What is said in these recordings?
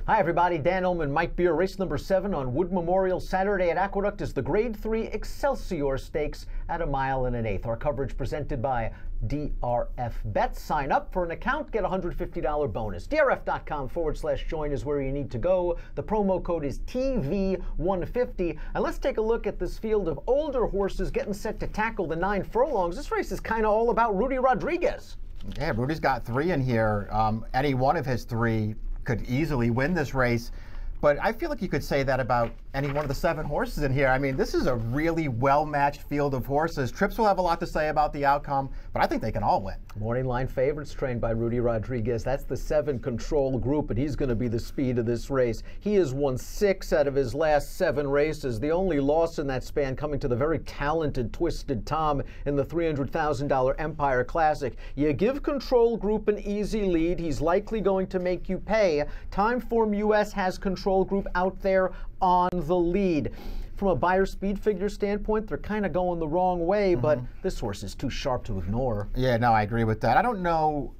Hi everybody, Dan Illman, Mike Beer, race number 7 on Wood Memorial Saturday at Aqueduct is the Grade 3 Excelsior Stakes at 1 1/8. Our coverage presented by DRF Bets. Sign up for an account, get a $150 bonus. DRF.com/join is where you need to go. The promo code is TV150. And let's take a look at this field of older horses getting set to tackle the 9 furlongs. This race is kind of all about Rudy Rodriguez. Yeah, Rudy's got 3 in here. Any one of his 3 could easily win this race, but I feel like you could say that about any one of the 7 horses in here. I mean, this is a really well-matched field of horses. Trips will have a lot to say about the outcome, but I think they can all win. Morning line favorites trained by Rudy Rodriguez. That's the 7 control group, and he's going to be the speed of this race. He has won 6 out of his last 7 races. The only loss in that span coming to the very talented Twisted Tom in the $300,000 Empire Classic. You give control group an easy lead, he's likely going to make you pay. Timeform US has control group out there on the lead. From a buyer speed figure standpoint, they're kind of going the wrong way, but this horse is too sharp to ignore. Yeah, no, I agree with that. I don't know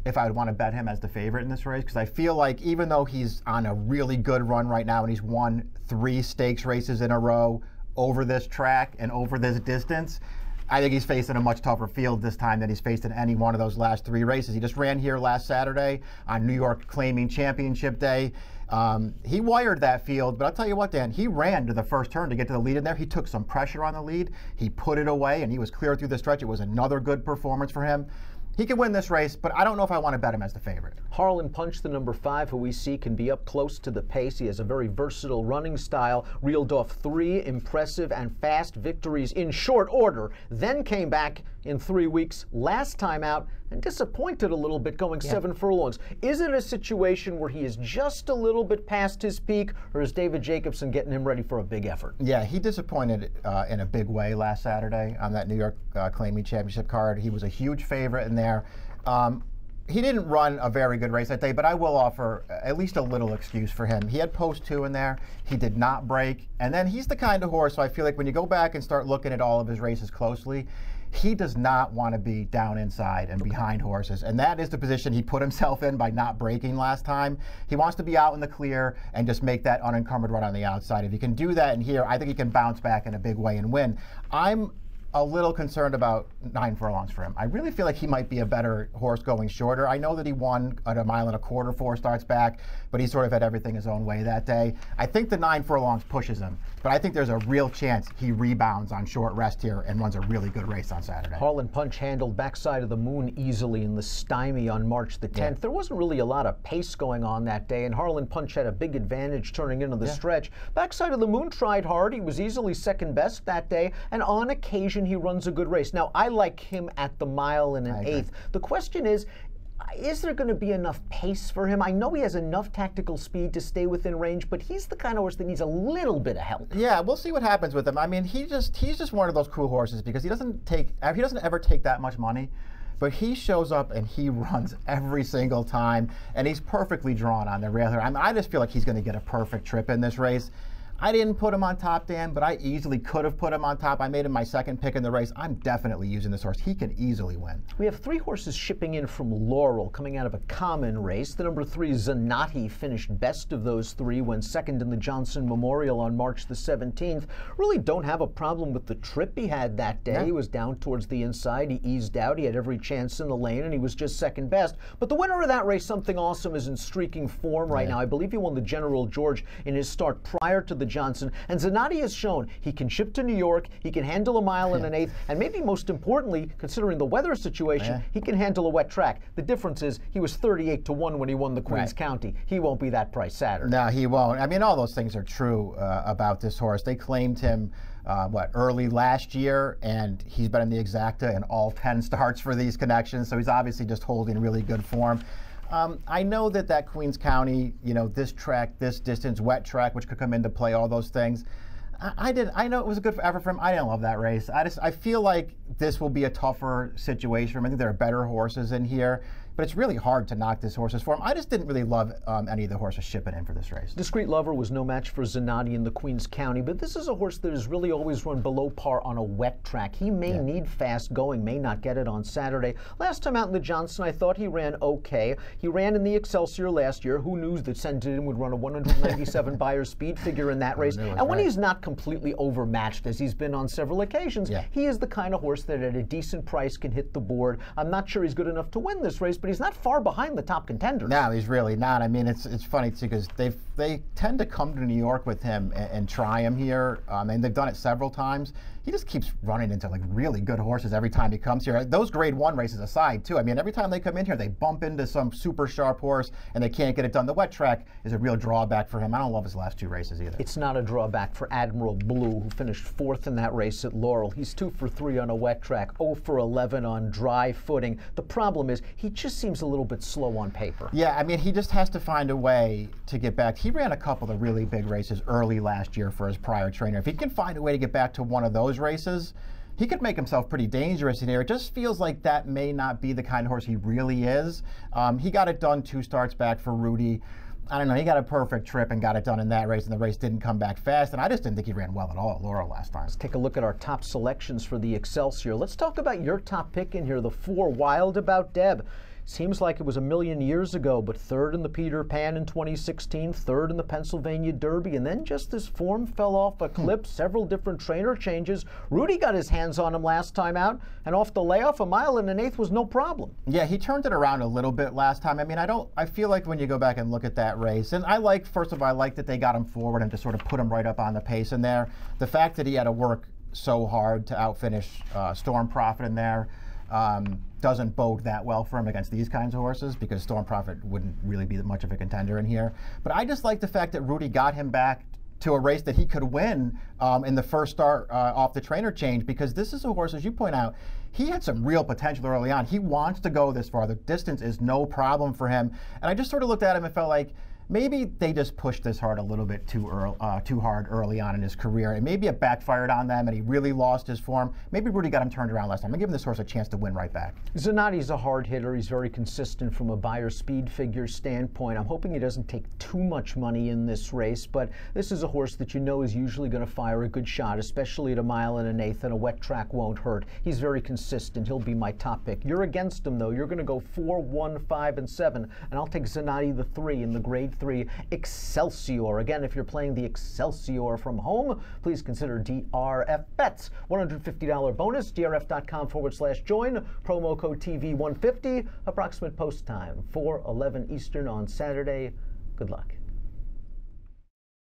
if I would want to bet him as the favorite in this race, because I feel like even though he's on a really good run right now and he's won 3 stakes races in a row over this track and over this distance, I think he's facing a much tougher field this time than he's faced in any one of those last 3 races. He just ran here last Saturday on New York Claiming Championship Day. He wired that field, but I'll tell you what, Dan, he ran to the first turn to get to the lead in there. He took some pressure on the lead. He put it away, and he was clear through the stretch. It was another good performance for him. He can win this race, but I don't know if I want to bet him as the favorite. Harlan Punch, the number 5, who we see can be up close to the pace. He has a very versatile running style, reeled off 3 impressive and fast victories in short order, then came back in 3 weeks last time out and disappointed a little bit going 7 furlongs. Is it a situation where he is just a little bit past his peak, or is David Jacobson getting him ready for a big effort? Yeah, he disappointed in a big way last Saturday on that New York Claiming Championship card. He was a huge favorite in there. He didn't run a very good race that day, but I will offer at least a little excuse for him. He had post 2 in there. He did not break. And then he's the kind of horse, so I feel like when you go back and start looking at all of his races closely, he does not want to be down inside and behind horses. And that is the position he put himself in by not breaking last time. He wants to be out in the clear and just make that unencumbered run on the outside. If he can do that in here, I think he can bounce back in a big way and win. I'm a little concerned about 9 furlongs for him. I really feel like he might be a better horse going shorter. I know that he won at 1 1/4 4 starts back, but he sort of had everything his own way that day. I think the 9 furlongs pushes him, but I think there's a real chance he rebounds on short rest here and runs a really good race on Saturday. Harlan Punch handled Backside of the Moon easily in the Stymie on March the 10th. There wasn't really a lot of pace going on that day, and Harlan Punch had a big advantage turning into the stretch. Backside of the Moon tried hard. He was easily second best that day, and on occasion he runs a good race. Now, I like him at the 1 1/8. The question is there going to be enough pace for him? I know he has enough tactical speed to stay within range, but he's the kind of horse that needs a little bit of help. Yeah, we'll see what happens with him. I mean, he's just one of those cool horses because he doesn't ever take that much money, but he shows up and he runs every single time, and he's perfectly drawn on the rail here. I just feel like he's going to get a perfect trip in this race. I didn't put him on top, Dan, but I easily could have put him on top. I made him my second pick in the race. I'm definitely using this horse. He can easily win. We have 3 horses shipping in from Laurel coming out of a common race. The number 3, Zanatti, finished best of those 3 when second in the Johnson Memorial on March the 17th. Really don't have a problem with the trip he had that day. He was down towards the inside. He eased out. He had every chance in the lane, and he was just second best. But the winner of that race, Something Awesome, is in streaking form right now. I believe he won the General George in his start prior to the Johnson. And Zanatti has shown he can ship to New York, he can handle 1 1/8, and maybe most importantly, considering the weather situation, he can handle a wet track. The difference is he was 38 to 1 when he won the Queen's County. He won't be that price Saturday. No, he won't. I mean, all those things are true about this horse. They claimed him early last year, and he's been in the exacta in all 10 starts for these connections, so he's obviously just holding really good form. I know that Queens County, this track, this distance, wet track, which could come into play, all those things. I know it was a good effort for him. I didn't love that race. I feel like this will be a tougher situation for him. I think there are better horses in here. but it's really hard to knock this horse's form. I just didn't really love any of the horses shipping in for this race. Discreet Lover was no match for Zanatti in the Queens County, but this is a horse that has really always run below par on a wet track. He may need fast going, may not get it on Saturday. Last time out in the Johnson, I thought he ran okay. He ran in the Excelsior last year. Who knew that Sendin would run a 197 Beyer speed figure in that race? And when he's not completely overmatched, as he's been on several occasions, he is the kind of horse that at a decent price can hit the board. I'm not sure he's good enough to win this race, but he's not far behind the top contenders. No, he's really not. I mean, it's funny too, because they tend to come to New York with him and try him here, and they've done it several times. He just keeps running into like really good horses every time he comes here. Those Grade 1 races aside too, I mean, every time they come in here, they bump into some super sharp horse and they can't get it done. The wet track is a real drawback for him. I don't love his last 2 races either. It's not a drawback for Admiral Blue, who finished 4th in that race at Laurel. He's 2 for 3 on a wet track, 0 for 11 on dry footing. The problem is he just seems a little bit slow on paper. Yeah, I mean, he just has to find a way to get back. He ran a couple of really big races early last year for his prior trainer. If he can find a way to get back to one of those races, he could make himself pretty dangerous in here. It just feels like that may not be the kind of horse he really is. He got it done 2 starts back for Rudy. I don't know, he got a perfect trip and got it done in that race, and the race didn't come back fast, and I just didn't think he ran well at all at Laurel last time. Let's take a look at our top selections for the Excelsior. Let's talk about your top pick in here, the 4 Wild About Deb. Seems like it was a million years ago, but 3rd in the Peter Pan in 2016, 3rd in the Pennsylvania Derby, and then just this form fell off a cliff, several different trainer changes. Rudy got his hands on him last time out, and off the layoff, 1 1/8 was no problem. Yeah, he turned it around a little bit last time. I mean, I feel like when you go back and look at that race, and first of all, I like that they got him forward and just sort of put him right up on the pace in there. The fact that he had to work so hard to outfinish Storm Prophet in there, doesn't bode that well for him against these kinds of horses, because Storm Prophet wouldn't really be much of a contender in here. But I just like the fact that Rudy got him back to a race that he could win in the first start off the trainer change, because this is a horse, as you point out, he had some real potential early on. He wants to go this far. The distance is no problem for him. And I just sort of looked at him and felt like maybe they just pushed this hard a little bit too hard early on in his career, and maybe it backfired on them and he really lost his form. Maybe Rudy got him turned around last time. I'm giving this horse a chance to win right back. Zanatti's a hard hitter. He's very consistent from a Beyer speed figure standpoint. I'm hoping he doesn't take too much money in this race, but this is a horse that you know is usually going to fire a good shot, especially at 1 1/8, and a wet track won't hurt. He's very consistent. He'll be my top pick. You're against him, though. You're going to go 4, 1, 5, and 7, and I'll take Zanatti the 3 in the Grade 3 Excelsior. Again, if you're playing the Excelsior from home, please consider DRF Bets. $150 bonus, drf.com/join, promo code TV150, approximate post time, 4:11 Eastern on Saturday. Good luck.